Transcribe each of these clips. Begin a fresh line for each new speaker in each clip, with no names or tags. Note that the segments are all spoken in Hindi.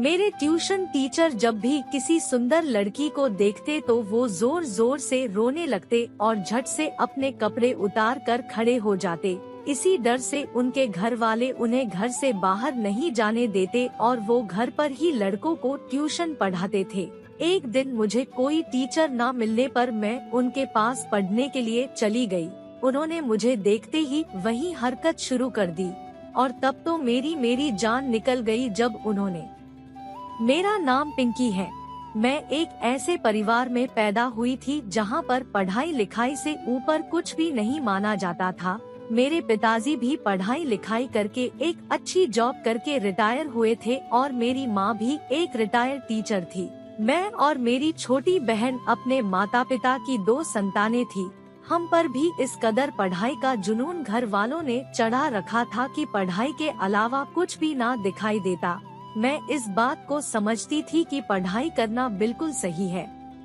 मेरे ट्यूशन टीचर जब भी किसी सुंदर लड़की को देखते तो वो जोर जोर से रोने लगते और झट से अपने कपड़े उतार कर खड़े हो जाते। इसी डर से उनके घर वाले उन्हें घर से बाहर नहीं जाने देते और वो घर पर ही लड़कों को ट्यूशन पढ़ाते थे। एक दिन मुझे कोई टीचर न मिलने पर मैं उनके पास पढ़ने के लिए चली गई। उन्होंने मुझे देखते ही वही हरकत शुरू कर दी और तब तो मेरी जान निकल गई जब उन्होंने। मेरा नाम पिंकी है। मैं एक ऐसे परिवार में पैदा हुई थी जहां पर पढ़ाई लिखाई से ऊपर कुछ भी नहीं माना जाता था। मेरे पिताजी भी पढ़ाई लिखाई करके एक अच्छी जॉब करके रिटायर हुए थे और मेरी माँ भी एक रिटायर्ड टीचर थी। मैं और मेरी छोटी बहन अपने माता पिता की 2 संतानें थी। हम पर भी इस कदर पढ़ाई का जुनून घर वालों ने चढ़ा रखा था कि पढ़ाई के अलावा कुछ भी ना दिखाई देता। मैं इस बात को समझती थी कि पढ़ाई करना बिल्कुल सही है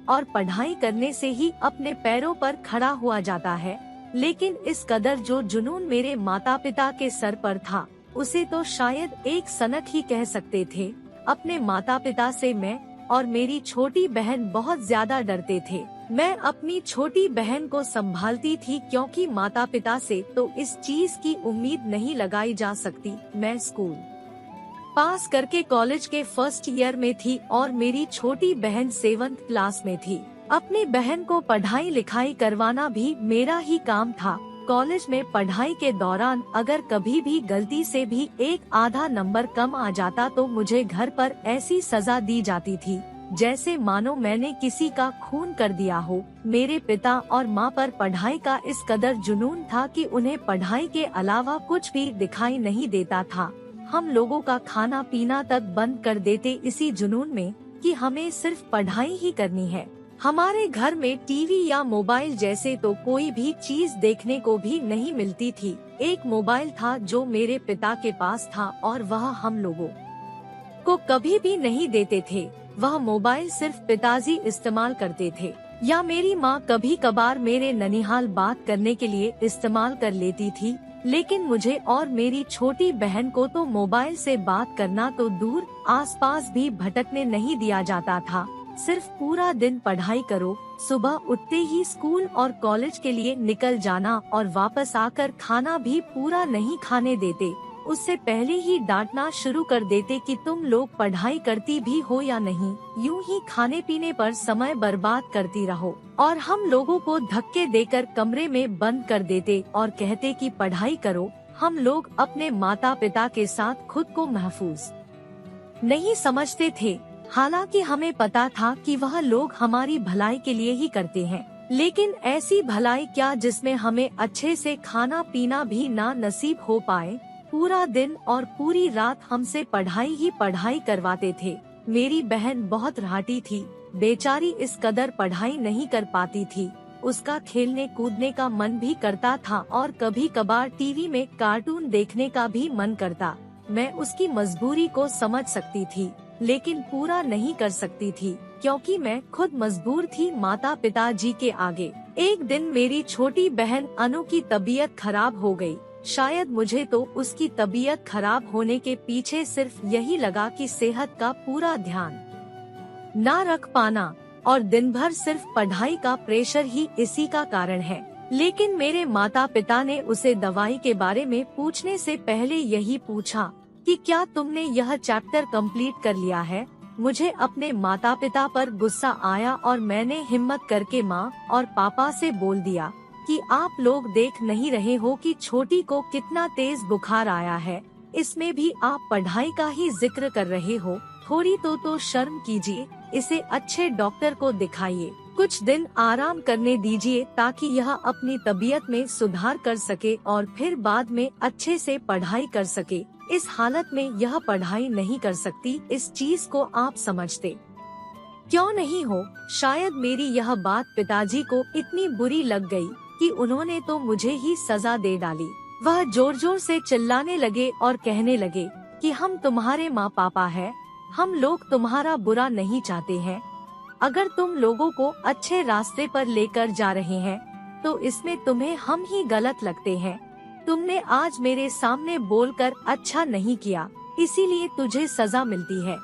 और पढ़ाई करने से ही अपने पैरों पर खड़ा हुआ जाता है। लेकिन इस कदर जो जुनून मेरे माता पिता के सर पर था उसे तो शायद एक सनक ही कह सकते थे। अपने माता पिता से मैं और मेरी छोटी बहन बहुत ज्यादा डरते थे। मैं अपनी छोटी बहन को संभालती थी क्योंकि माता पिता से तो इस चीज की उम्मीद नहीं लगाई जा सकती। मैं स्कूल पास करके कॉलेज के फर्स्ट ईयर में थी और मेरी छोटी बहन 7th क्लास में थी। अपनी बहन को पढ़ाई लिखाई करवाना भी मेरा ही काम था। कॉलेज में पढ़ाई के दौरान अगर कभी भी गलती से भी एक आधा नंबर कम आ जाता तो मुझे घर पर ऐसी सजा दी जाती थी जैसे मानो मैंने किसी का खून कर दिया हो। मेरे पिता और माँ पर पढ़ाई का इस कदर जुनून था कि उन्हें पढ़ाई के अलावा कुछ भी दिखाई नहीं देता था। हम लोगों का खाना पीना तक बंद कर देते इसी जुनून में कि हमें सिर्फ पढ़ाई ही करनी है। हमारे घर में टीवी या मोबाइल जैसे तो कोई भी चीज देखने को भी नहीं मिलती थी। एक मोबाइल था जो मेरे पिता के पास था और वह हम लोगों को कभी भी नहीं देते थे। वह मोबाइल सिर्फ पिताजी इस्तेमाल करते थे या मेरी माँ कभी कभार मेरे ननिहाल बात करने के लिए इस्तेमाल कर लेती थी। लेकिन मुझे और मेरी छोटी बहन को तो मोबाइल से बात करना तो दूर, आसपास भी भटकने नहीं दिया जाता था। सिर्फ पूरा दिन पढ़ाई करो, सुबह उठते ही स्कूल और कॉलेज के लिए निकल जाना और वापस आकर खाना भी पूरा नहीं खाने देते। उससे पहले ही डांटना शुरू कर देते कि तुम लोग पढ़ाई करती भी हो या नहीं, यूं ही खाने पीने पर समय बर्बाद करती रहो। और हम लोगों को धक्के देकर कमरे में बंद कर देते और कहते कि पढ़ाई करो। हम लोग अपने माता पिता के साथ खुद को महफूज नहीं समझते थे, हालांकि हमें पता था कि वह लोग हमारी भलाई के लिए ही करते हैं। लेकिन ऐसी भलाई क्या जिसमें हमें अच्छे से खाना पीना भी ना नसीब हो पाए। पूरा दिन और पूरी रात हमसे पढ़ाई ही पढ़ाई करवाते थे। मेरी बहन बहुत राटी थी, बेचारी इस कदर पढ़ाई नहीं कर पाती थी। उसका खेलने कूदने का मन भी करता था और कभी कभार टीवी में कार्टून देखने का भी मन करता। मैं उसकी मजबूरी को समझ सकती थी लेकिन पूरा नहीं कर सकती थी क्योंकि मैं खुद मजबूर थी माता पिता जी के आगे। एक दिन मेरी छोटी बहन अनु की तबीयत खराब हो गई। शायद मुझे तो उसकी तबीयत खराब होने के पीछे सिर्फ यही लगा कि सेहत का पूरा ध्यान ना रख पाना और दिन भर सिर्फ पढ़ाई का प्रेशर ही इसी का कारण है। लेकिन मेरे माता पिता ने उसे दवाई के बारे में पूछने से पहले यही पूछा कि क्या तुमने यह चैप्टर कंप्लीट कर लिया है। मुझे अपने माता पिता पर गुस्सा आया और मैंने हिम्मत करके माँ और पापा से बोल दिया कि आप लोग देख नहीं रहे हो कि छोटी को कितना तेज बुखार आया है, इसमें भी आप पढ़ाई का ही जिक्र कर रहे हो। थोड़ी तो शर्म कीजिए, इसे अच्छे डॉक्टर को दिखाइए, कुछ दिन आराम करने दीजिए ताकि यह अपनी तबीयत में सुधार कर सके और फिर बाद में अच्छे से पढ़ाई कर सके। इस हालत में यह पढ़ाई नहीं कर सकती, इस चीज को आप समझते क्यों नहीं हो। शायद मेरी यह बात पिताजी को इतनी बुरी लग गई कि उन्होंने तो मुझे ही सजा दे डाली। वह जोर जोर से चिल्लाने लगे और कहने लगे कि हम तुम्हारे माँ पापा हैं, हम लोग तुम्हारा बुरा नहीं चाहते हैं। अगर तुम लोगों को अच्छे रास्ते पर लेकर जा रहे हैं तो इसमें तुम्हें हम ही गलत लगते हैं। तुमने आज मेरे सामने बोलकर अच्छा नहीं किया, इसीलिए तुझे सजा मिलती है।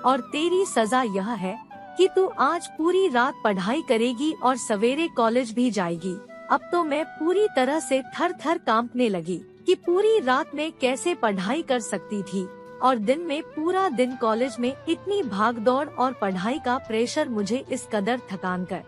और तेरी सजा यह है कि तू आज पूरी रात पढ़ाई करेगी और सवेरे कॉलेज भी जाएगी। अब तो मैं पूरी तरह से थर थर कांपने लगी कि पूरी रात में कैसे पढ़ाई कर सकती थी और दिन में पूरा दिन कॉलेज में इतनी भागदौड़ और पढ़ाई का प्रेशर मुझे इस कदर थकान कर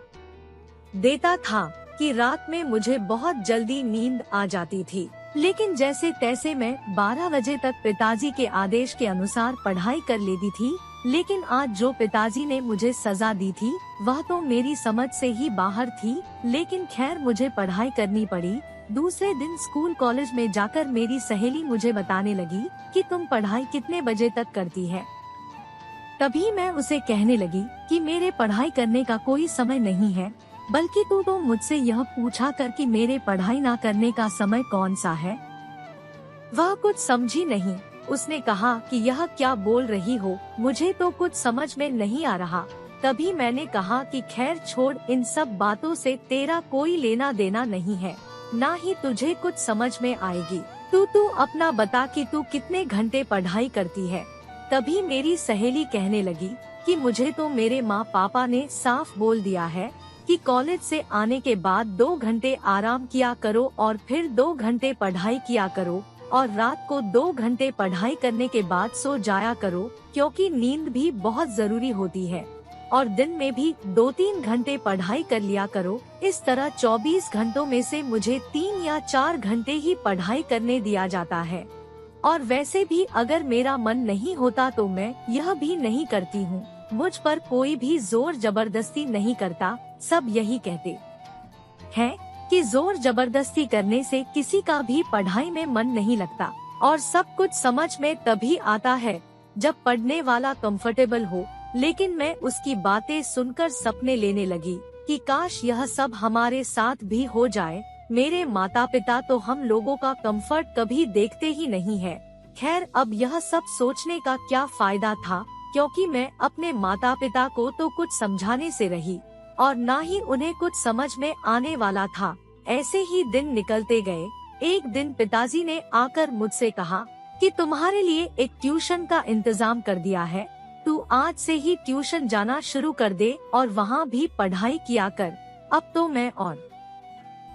देता था कि रात में मुझे बहुत जल्दी नींद आ जाती थी। लेकिन जैसे तैसे मैं 12 बजे तक पिताजी के आदेश के अनुसार पढ़ाई कर लेती थी। लेकिन आज जो पिताजी ने मुझे सजा दी थी वह तो मेरी समझ से ही बाहर थी। लेकिन खैर मुझे पढ़ाई करनी पड़ी। दूसरे दिन स्कूल कॉलेज में जाकर मेरी सहेली मुझे बताने लगी कि तुम पढ़ाई कितने बजे तक करती है। तभी मैं उसे कहने लगी कि मेरे पढ़ाई करने का कोई समय नहीं है, बल्कि तू तो मुझसे यह पूछा कर कि मेरे पढ़ाई ना करने का समय कौन सा है। वह कुछ समझी नहीं। उसने कहा कि यह क्या बोल रही हो, मुझे तो कुछ समझ में नहीं आ रहा। तभी मैंने कहा कि खैर छोड़, इन सब बातों से तेरा कोई लेना देना नहीं है, ना ही तुझे कुछ समझ में आएगी। तू अपना बता कि तू कितने घंटे पढ़ाई करती है। तभी मेरी सहेली कहने लगी कि मुझे तो मेरे माँ पापा ने साफ बोल दिया है कि कॉलेज से आने के बाद 2 घंटे आराम किया करो और फिर 2 घंटे पढ़ाई किया करो और रात को 2 घंटे पढ़ाई करने के बाद सो जाया करो, क्योंकि नींद भी बहुत जरूरी होती है। और दिन में भी 2-3 घंटे पढ़ाई कर लिया करो। इस तरह 24 घंटों में से मुझे 3 या 4 घंटे ही पढ़ाई करने दिया जाता है। और वैसे भी अगर मेरा मन नहीं होता तो मैं यह भी नहीं करती हूँ। मुझ पर कोई भी जोर जबरदस्ती नहीं करता। सब यही कहते हैं कि जोर जबरदस्ती करने से किसी का भी पढ़ाई में मन नहीं लगता। और सब कुछ समझ में तभी आता है जब पढ़ने वाला कंफर्टेबल हो। लेकिन मैं उसकी बातें सुनकर सपने लेने लगी कि काश यह सब हमारे साथ भी हो जाए। मेरे माता पिता तो हम लोगों का कंफर्ट कभी देखते ही नहीं है। खैर अब यह सब सोचने का क्या फायदा था, क्योंकि मैं अपने माता पिता को तो कुछ समझाने से रही और ना ही उन्हें कुछ समझ में आने वाला था। ऐसे ही दिन निकलते गए। एक दिन पिताजी ने आकर मुझसे कहा कि तुम्हारे लिए एक ट्यूशन का इंतजाम कर दिया है, तू आज से ही ट्यूशन जाना शुरू कर दे और वहाँ भी पढ़ाई किया कर। अब तो मैं और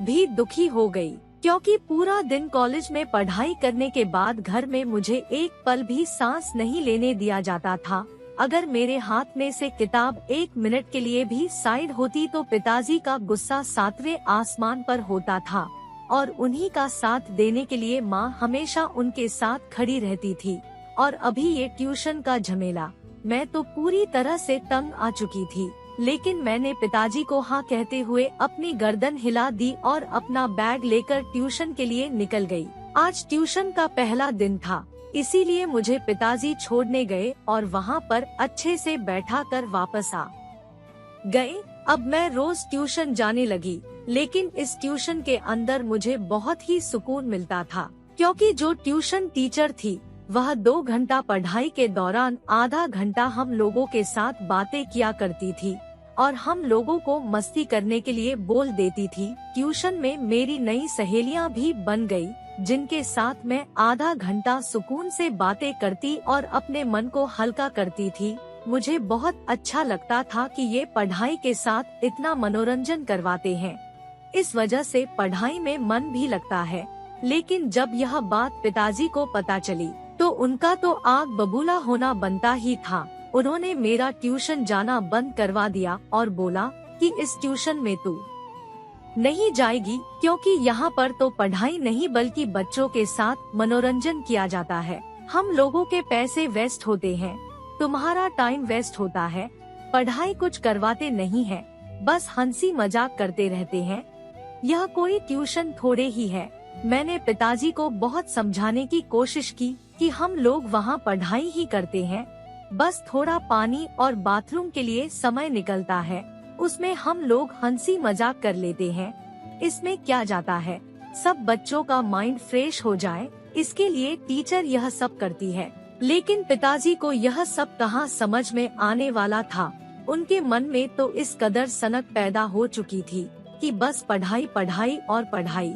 भी दुखी हो गई, क्योंकि पूरा दिन कॉलेज में पढ़ाई करने के बाद घर में मुझे एक पल भी सांस नहीं लेने दिया जाता था। अगर मेरे हाथ में से किताब 1 मिनट के लिए भी साइड होती तो पिताजी का गुस्सा 7वें आसमान पर होता था और उन्हीं का साथ देने के लिए माँ हमेशा उनके साथ खड़ी रहती थी। और अभी ये ट्यूशन का झमेला, मैं तो पूरी तरह से तंग आ चुकी थी। लेकिन मैंने पिताजी को हाँ कहते हुए अपनी गर्दन हिला दी और अपना बैग लेकर ट्यूशन के लिए निकल गई। आज ट्यूशन का पहला दिन था, इसीलिए मुझे पिताजी छोड़ने गए और वहाँ पर अच्छे से बैठा कर वापस आ गए। अब मैं रोज ट्यूशन जाने लगी, लेकिन इस ट्यूशन के अंदर मुझे बहुत ही सुकून मिलता था, क्योंकि जो ट्यूशन टीचर थी वह 2 घंटा पढ़ाई के दौरान आधा घंटा हम लोगों के साथ बातें किया करती थी और हम लोगों को मस्ती करने के लिए बोल देती थी। ट्यूशन में मेरी नई सहेलियां भी बन गई, जिनके साथ मैं आधा घंटा सुकून से बातें करती और अपने मन को हल्का करती थी। मुझे बहुत अच्छा लगता था कि ये पढ़ाई के साथ इतना मनोरंजन करवाते हैं, इस वजह से पढ़ाई में मन भी लगता है। लेकिन जब यह बात पिताजी को पता चली तो उनका तो आग बबूला होना बनता ही था। उन्होंने मेरा ट्यूशन जाना बंद करवा दिया और बोला कि इस ट्यूशन में तू नहीं जाएगी, क्योंकि यहाँ पर तो पढ़ाई नहीं बल्कि बच्चों के साथ मनोरंजन किया जाता है। हम लोगों के पैसे वेस्ट होते हैं, तुम्हारा टाइम वेस्ट होता है, पढ़ाई कुछ करवाते नहीं है, बस हंसी मजाक करते रहते हैं। यह कोई ट्यूशन थोड़े ही है। मैंने पिताजी को बहुत समझाने की कोशिश की कि हम लोग वहाँ पढ़ाई ही करते हैं, बस थोड़ा पानी और बाथरूम के लिए समय निकलता है, उसमें हम लोग हंसी मजाक कर लेते हैं, इसमें क्या जाता है। सब बच्चों का माइंड फ्रेश हो जाए, इसके लिए टीचर यह सब करती है। लेकिन पिताजी को यह सब कहाँ समझ में आने वाला था। उनके मन में तो इस कदर सनक पैदा हो चुकी थी कि बस पढ़ाई पढ़ाई और पढ़ाई।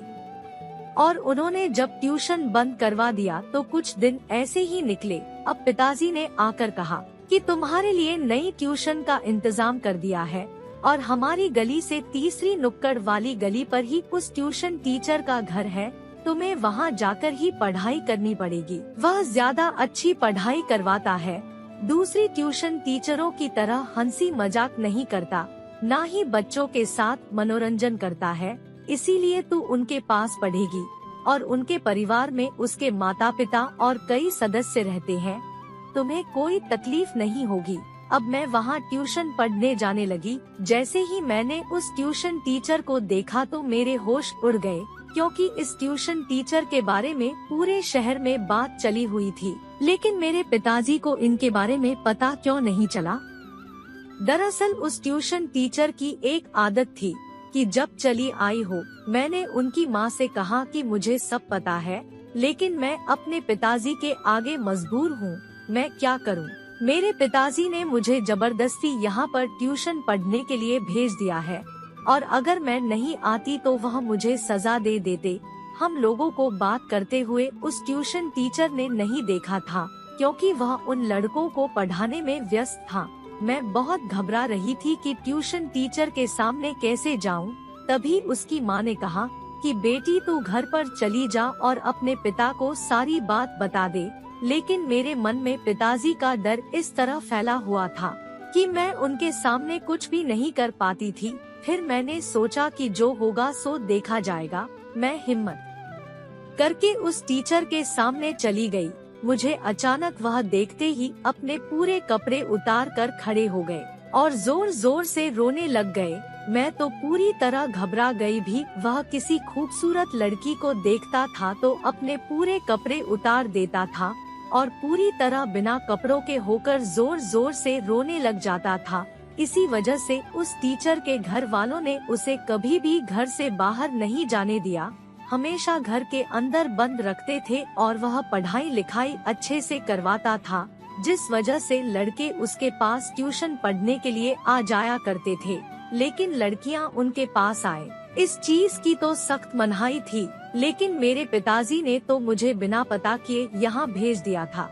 और उन्होंने जब ट्यूशन बंद करवा दिया तो कुछ दिन ऐसे ही निकले। अब पिताजी ने आकर कहा कि तुम्हारे लिए नई ट्यूशन का इंतजाम कर दिया है और हमारी गली से तीसरी नुक्कड़ वाली गली पर ही उस ट्यूशन टीचर का घर है। तुम्हें वहाँ जाकर ही पढ़ाई करनी पड़ेगी। वह ज्यादा अच्छी पढ़ाई करवाता है। दूसरी ट्यूशन टीचरों की तरह हंसी मजाक नहीं करता, ना ही बच्चों के साथ मनोरंजन करता है। इसीलिए तू उनके पास पढ़ेगी और उनके परिवार में उसके माता पिता और कई सदस्य रहते हैं। तुम्हें कोई तकलीफ नहीं होगी। अब मैं वहाँ ट्यूशन पढ़ने जाने लगी। जैसे ही मैंने उस ट्यूशन टीचर को देखा तो मेरे होश उड़ गए, क्योंकि इस ट्यूशन टीचर के बारे में पूरे शहर में बात चली हुई थी। लेकिन मेरे पिताजी को इनके बारे में पता क्यों नहीं चला? दरअसल उस ट्यूशन टीचर की एक आदत थी कि जब चली आई हो, मैंने उनकी माँ से कहा कि मुझे सब पता है, लेकिन मैं अपने पिताजी के आगे मजबूर हूँ। मैं क्या करूँ? मेरे पिताजी ने मुझे जबरदस्ती यहाँ पर ट्यूशन पढ़ने के लिए भेज दिया है और अगर मैं नहीं आती तो वह मुझे सजा दे देते। हम लोगों को बात करते हुए उस ट्यूशन टीचर ने नहीं देखा था, क्योंकि वह उन लड़कों को पढ़ाने में व्यस्त था। मैं बहुत घबरा रही थी कि ट्यूशन टीचर के सामने कैसे जाऊं। तभी उसकी माँ ने कहा कि बेटी तू घर पर चली जा और अपने पिता को सारी बात बता दे। लेकिन मेरे मन में पिताजी का डर इस तरह फैला हुआ था कि मैं उनके सामने कुछ भी नहीं कर पाती थी। फिर मैंने सोचा कि जो होगा सो देखा जाएगा। मैं हिम्मत करके उस टीचर के सामने चली गई। मुझे अचानक वह देखते ही अपने पूरे कपड़े उतार कर खड़े हो गए और जोर जोर से रोने लग गए। मैं तो पूरी तरह घबरा गई भी। वह किसी खूबसूरत लड़की को देखता था तो अपने पूरे कपड़े उतार देता था और पूरी तरह बिना कपड़ों के होकर जोर जोर से रोने लग जाता था। इसी वजह से उस टीचर के घर वालों ने उसे कभी भी घर से बाहर नहीं जाने दिया। हमेशा घर के अंदर बंद रखते थे और वह पढ़ाई लिखाई अच्छे से करवाता था, जिस वजह से लड़के उसके पास ट्यूशन पढ़ने के लिए आ जाया करते थे। लेकिन लड़कियां उनके पास आए, इस चीज की तो सख्त मनाही थी। लेकिन मेरे पिताजी ने तो मुझे बिना पता किए यहाँ भेज दिया था।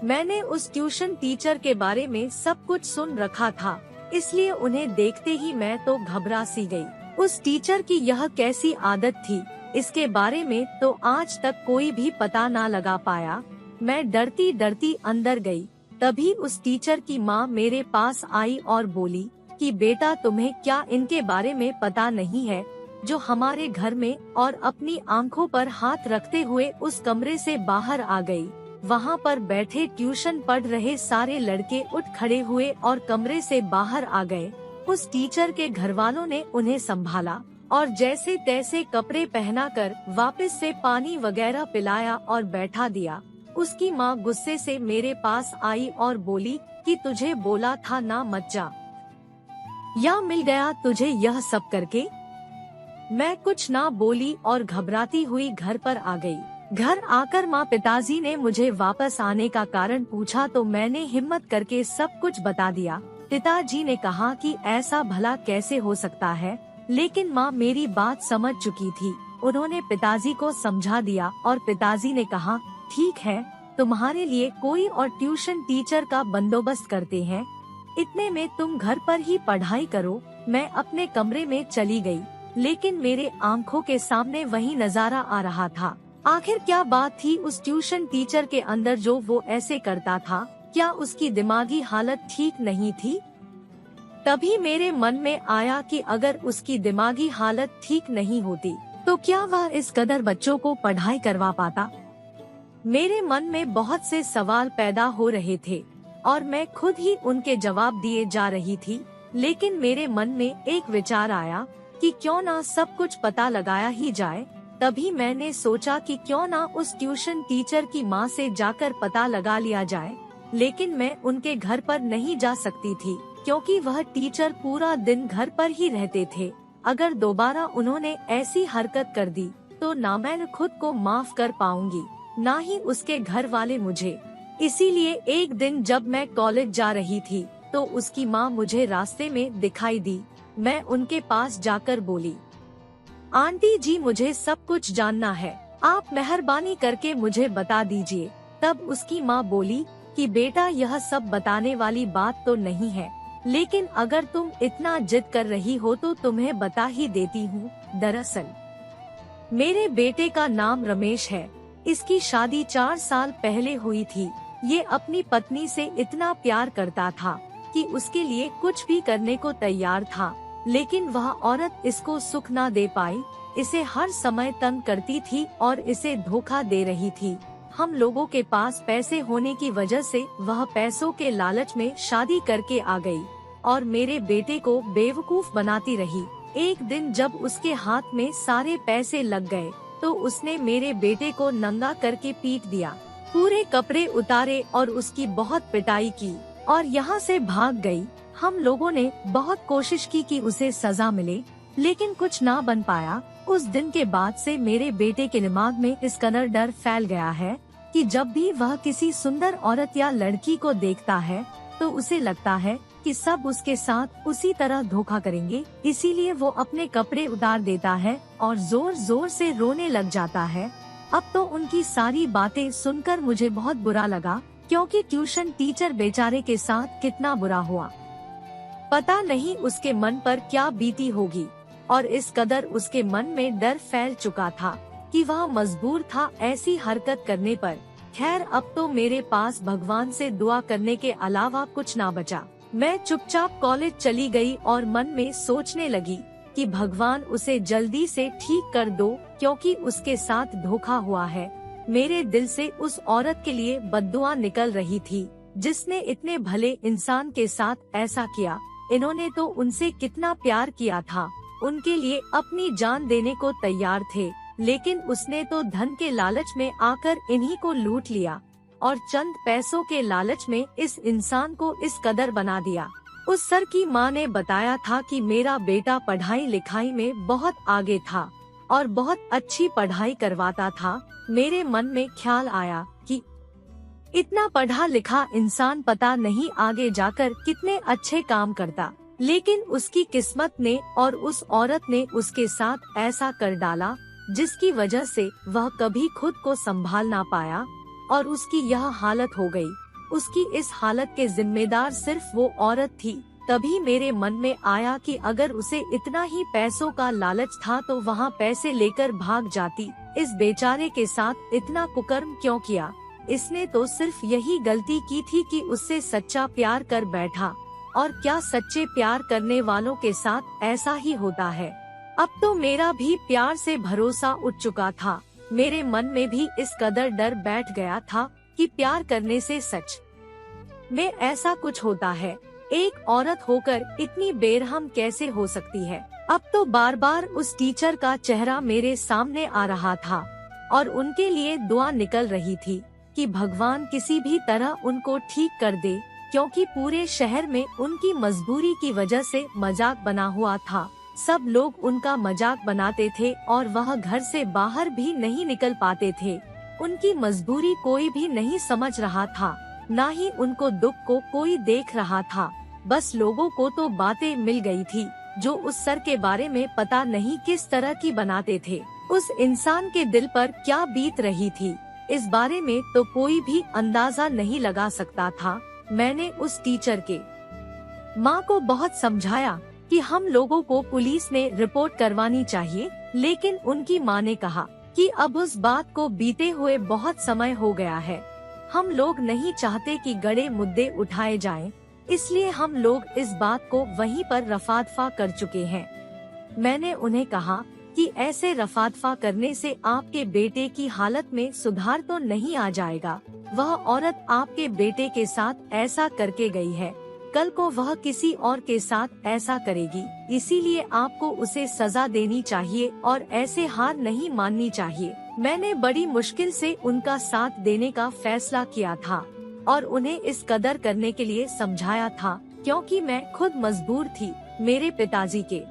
मैंने उस ट्यूशन टीचर के बारे में सब कुछ सुन रखा था, इसलिए उन्हें देखते ही मैं तो घबरा सी गई। उस टीचर की यह कैसी आदत थी, इसके बारे में तो आज तक कोई भी पता ना लगा पाया। मैं डरती डरती अंदर गई। तभी उस टीचर की माँ मेरे पास आई और बोली कि बेटा तुम्हें क्या इनके बारे में पता नहीं है, जो हमारे घर में और अपनी आंखों पर हाथ रखते हुए उस कमरे से बाहर आ गई। वहाँ पर बैठे ट्यूशन पढ़ रहे सारे लड़के उठ खड़े हुए और कमरे से बाहर आ गए। उस टीचर के घर वालों ने उन्हें संभाला और जैसे तैसे कपड़े पहनाकर वापस से पानी वगैरह पिलाया और बैठा दिया। उसकी माँ गुस्से से मेरे पास आई और बोली कि तुझे बोला था ना मत जा, या मिल गया तुझे यह सब करके। मैं कुछ ना बोली और घबराती हुई घर पर आ गई। घर आकर माँ पिताजी ने मुझे वापस आने का कारण पूछा तो मैंने हिम्मत करके सब कुछ बता दिया। पिताजी ने कहा कि ऐसा भला कैसे हो सकता है, लेकिन माँ मेरी बात समझ चुकी थी। उन्होंने पिताजी को समझा दिया और पिताजी ने कहा ठीक है, तुम्हारे लिए कोई और ट्यूशन टीचर का बंदोबस्त करते हैं। इतने में तुम घर पर ही पढ़ाई करो। मैं अपने कमरे में चली गई, लेकिन मेरे आंखों के सामने वही नजारा आ रहा था। आखिर क्या बात थी उस ट्यूशन टीचर के अंदर जो वो ऐसे करता था? क्या उसकी दिमागी हालत ठीक नहीं थी? तभी मेरे मन में आया कि अगर उसकी दिमागी हालत ठीक नहीं होती तो क्या वह इस कदर बच्चों को पढ़ाई करवा पाता? मेरे मन में बहुत से सवाल पैदा हो रहे थे और मैं खुद ही उनके जवाब दिए जा रही थी। लेकिन मेरे मन में एक विचार आया कि क्यों ना सब कुछ पता लगाया ही जाए। तभी मैंने सोचा कि क्यों ना उस ट्यूशन टीचर की माँ से जाकर पता लगा लिया जाए। लेकिन मैं उनके घर पर नहीं जा सकती थी, क्योंकि वह टीचर पूरा दिन घर पर ही रहते थे। अगर दोबारा उन्होंने ऐसी हरकत कर दी तो ना मैं खुद को माफ कर पाऊंगी, ना ही उसके घर वाले मुझे। इसीलिए एक दिन जब मैं कॉलेज जा रही थी तो उसकी माँ मुझे रास्ते में दिखाई दी। मैं उनके पास जाकर बोली, आंटी जी मुझे सब कुछ जानना है, आप मेहरबानी करके मुझे बता दीजिए। तब उसकी माँ बोली कि बेटा यह सब बताने वाली बात तो नहीं है, लेकिन अगर तुम इतना जिद कर रही हो तो तुम्हें बता ही देती हूँ। दरअसल मेरे बेटे का नाम रमेश है। इसकी शादी 4 साल पहले हुई थी। ये अपनी पत्नी से इतना प्यार करता था कि उसके लिए कुछ भी करने को तैयार था, लेकिन वह औरत इसको सुख ना दे पाई। इसे हर समय तंग करती थी और इसे धोखा दे रही थी। हम लोगों के पास पैसे होने की वजह से वह पैसों के लालच में शादी करके आ गई और मेरे बेटे को बेवकूफ बनाती रही। एक दिन जब उसके हाथ में सारे पैसे लग गए तो उसने मेरे बेटे को नंगा करके पीट दिया, पूरे कपड़े उतारे और उसकी बहुत पिटाई की और यहाँ से भाग गई। हम लोगों ने बहुत कोशिश की कि उसे सजा मिले, लेकिन कुछ ना बन पाया। उस दिन के बाद से मेरे बेटे के दिमाग में इस कदर डर फैल गया है कि जब भी वह किसी सुंदर औरत या लड़की को देखता है तो उसे लगता है कि सब उसके साथ उसी तरह धोखा करेंगे। इसीलिए वो अपने कपड़े उतार देता है और जोर जोर से रोने लग जाता है। अब तो उनकी सारी बातें सुनकर मुझे बहुत बुरा लगा, क्योंकि ट्यूशन टीचर बेचारे के साथ कितना बुरा हुआ। पता नहीं उसके मन पर क्या बीती होगी, और इस कदर उसके मन में डर फैल चुका था कि वह मजबूर था ऐसी हरकत करने पर। खैर, अब तो मेरे पास भगवान से दुआ करने के अलावा कुछ ना बचा। मैं चुपचाप कॉलेज चली गई और मन में सोचने लगी कि भगवान उसे जल्दी से ठीक कर दो, क्योंकि उसके साथ धोखा हुआ है। मेरे दिल से उस औरत के लिए बद्दुआ निकल रही थी जिसने इतने भले इंसान के साथ ऐसा किया। इन्होंने तो उनसे कितना प्यार किया था, उनके लिए अपनी जान देने को तैयार थे, लेकिन उसने तो धन के लालच में आकर इन्हीं को लूट लिया और चंद पैसों के लालच में इस इंसान को इस कदर बना दिया। उस सर की माँ ने बताया था कि मेरा बेटा पढ़ाई लिखाई में बहुत आगे था और बहुत अच्छी पढ़ाई करवाता था। मेरे मन में ख्याल आया कि इतना पढ़ा लिखा इंसान पता नहीं आगे जाकर कितने अच्छे काम करता, लेकिन उसकी किस्मत ने और उस औरत ने उसके साथ ऐसा कर डाला जिसकी वजह से वह कभी खुद को संभाल ना पाया और उसकी यह हालत हो गई। उसकी इस हालत के जिम्मेदार सिर्फ वो औरत थी। तभी मेरे मन में आया कि अगर उसे इतना ही पैसों का लालच था तो वहाँ पैसे लेकर भाग जाती। इस बेचारे के साथ इतना कुकर्म क्यों किया? इसने तो सिर्फ यही गलती की थी कि उससे सच्चा प्यार कर बैठा, और क्या सच्चे प्यार करने वालों के साथ ऐसा ही होता है? अब तो मेरा भी प्यार से भरोसा उठ चुका था। मेरे मन में भी इस कदर डर बैठ गया था कि प्यार करने से सच में ऐसा कुछ होता है। एक औरत होकर इतनी बेरहम कैसे हो सकती है? अब तो बार बार उस टीचर का चेहरा मेरे सामने आ रहा था और उनके लिए दुआ निकल रही थी कि भगवान किसी भी तरह उनको ठीक कर दे, क्योंकि पूरे शहर में उनकी मजबूरी की वजह से मजाक बना हुआ था। सब लोग उनका मजाक बनाते थे और वह घर से बाहर भी नहीं निकल पाते थे। उनकी मजबूरी कोई भी नहीं समझ रहा था, ना ही उनको दुख को कोई देख रहा था। बस लोगों को तो बातें मिल गई थी जो उस सर के बारे में पता नहीं किस तरह की बनाते थे। उस इंसान के दिल पर क्या बीत रही थी, इस बारे में तो कोई भी अंदाजा नहीं लगा सकता था। मैंने उस टीचर के माँ को बहुत समझाया कि हम लोगों को पुलिस में रिपोर्ट करवानी चाहिए, लेकिन उनकी माँ ने कहा कि अब उस बात को बीते हुए बहुत समय हो गया है। हम लोग नहीं चाहते कि गड़े मुद्दे उठाए जाएं, इसलिए हम लोग इस बात को वहीं पर रफा-दफा कर चुके हैं। मैंने उन्हें कहा कि ऐसे रफा-दफा करने से आपके बेटे की हालत में सुधार तो नहीं आ जाएगा। वह औरत आपके बेटे के साथ ऐसा करके गई है, कल को वह किसी और के साथ ऐसा करेगी। इसीलिए आपको उसे सजा देनी चाहिए और ऐसे हार नहीं माननी चाहिए। मैंने बड़ी मुश्किल से उनका साथ देने का फैसला किया था और उन्हें इस कदर करने के लिए समझाया था, क्योंकि मैं खुद मजबूर थी। मेरे पिताजी के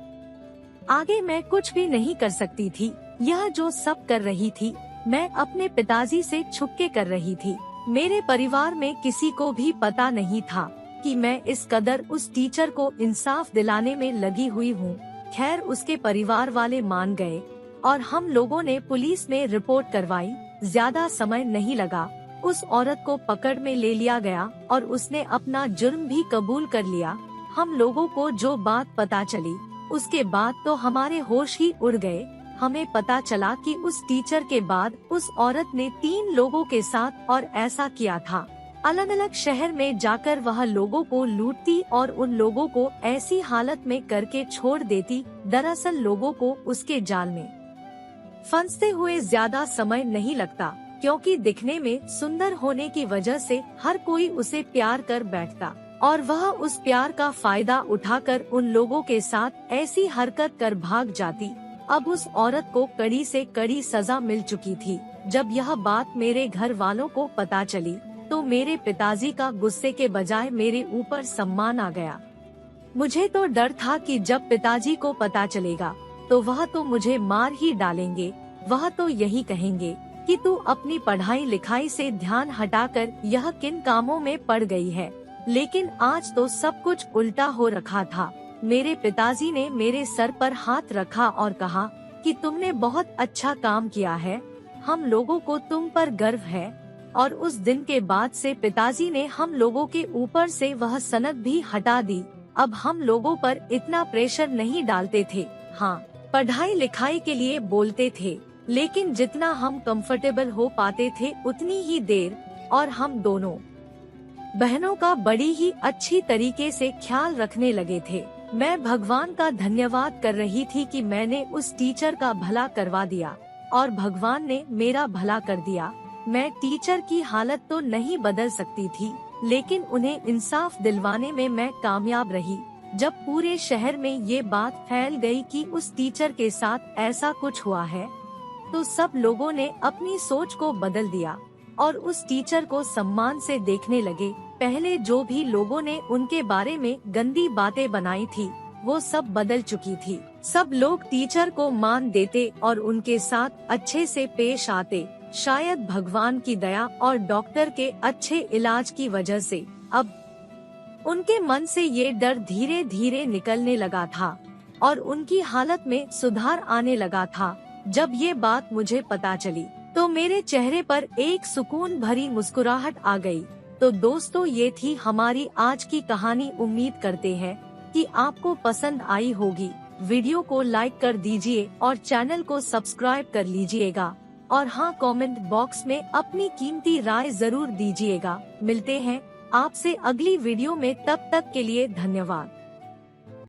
आगे मैं कुछ भी नहीं कर सकती थी। यह जो सब कर रही थी, मैं अपने पिताजी से छुपके कर रही थी। मेरे परिवार में किसी को भी पता नहीं था कि मैं इस कदर उस टीचर को इंसाफ दिलाने में लगी हुई हूँ। खैर, उसके परिवार वाले मान गए और हम लोगों ने पुलिस में रिपोर्ट करवाई। ज्यादा समय नहीं लगा, उस औरत को पकड़ में ले लिया गया और उसने अपना जुर्म भी कबूल कर लिया। हम लोगों को जो बात पता चली उसके बाद तो हमारे होश ही उड़ गए। हमें पता चला कि उस टीचर के बाद उस औरत ने 3 लोगों के साथ और ऐसा किया था। अलग अलग शहर में जाकर वह लोगों को लूटती और उन लोगों को ऐसी हालत में करके छोड़ देती। दरअसल लोगों को उसके जाल में फंसते हुए ज्यादा समय नहीं लगता, क्योंकि दिखने में सुंदर होने की वजह से हर कोई उसे प्यार कर बैठता और वह उस प्यार का फायदा उठाकर उन लोगों के साथ ऐसी हरकत कर भाग जाती। अब उस औरत को कड़ी से कड़ी सजा मिल चुकी थी। जब यह बात मेरे घर वालों को पता चली तो मेरे पिताजी का गुस्से के बजाय मेरे ऊपर सम्मान आ गया। मुझे तो डर था कि जब पिताजी को पता चलेगा तो वह तो मुझे मार ही डालेंगे। वह तो यही कहेंगे कि तू अपनी पढ़ाई लिखाई से ध्यान हटाकर यह किन कामों में पड़ गई है। लेकिन आज तो सब कुछ उल्टा हो रखा था। मेरे पिताजी ने मेरे सर पर हाथ रखा और कहा कि तुमने बहुत अच्छा काम किया है, हम लोगों को तुम पर गर्व है। और उस दिन के बाद से पिताजी ने हम लोगों के ऊपर से वह सनद भी हटा दी। अब हम लोगों पर इतना प्रेशर नहीं डालते थे। हाँ, पढ़ाई लिखाई के लिए बोलते थे, लेकिन जितना हम कंफर्टेबल हो पाते थे उतनी ही देर। और हम दोनों बहनों का बड़ी ही अच्छी तरीके से ख्याल रखने लगे थे। मैं भगवान का धन्यवाद कर रही थी कि मैंने उस टीचर का भला करवा दिया और भगवान ने मेरा भला कर दिया। मैं टीचर की हालत तो नहीं बदल सकती थी, लेकिन उन्हें इंसाफ दिलवाने में मैं कामयाब रही। जब पूरे शहर में ये बात फैल गई कि उस टीचर के साथ ऐसा कुछ हुआ है, तो सब लोगों ने अपनी सोच को बदल दिया और उस टीचर को सम्मान से देखने लगे। पहले जो भी लोगों ने उनके बारे में गंदी बातें बनाई थी वो सब बदल चुकी थी। सब लोग टीचर को मान देते और उनके साथ अच्छे से पेश आते। शायद भगवान की दया और डॉक्टर के अच्छे इलाज की वजह से अब उनके मन से ये डर धीरे धीरे निकलने लगा था और उनकी हालत में सुधार आने लगा था। जब ये बात मुझे पता चली तो मेरे चेहरे पर एक सुकून भरी मुस्कुराहट आ गई। तो दोस्तों, ये थी हमारी आज की कहानी। उम्मीद करते हैं कि आपको पसंद आई होगी। वीडियो को लाइक कर दीजिए और चैनल को सब्सक्राइब कर लीजिएगा। और हाँ, कमेंट बॉक्स में अपनी कीमती राय जरूर दीजिएगा। मिलते हैं आपसे अगली वीडियो में, तब तक के लिए धन्यवाद।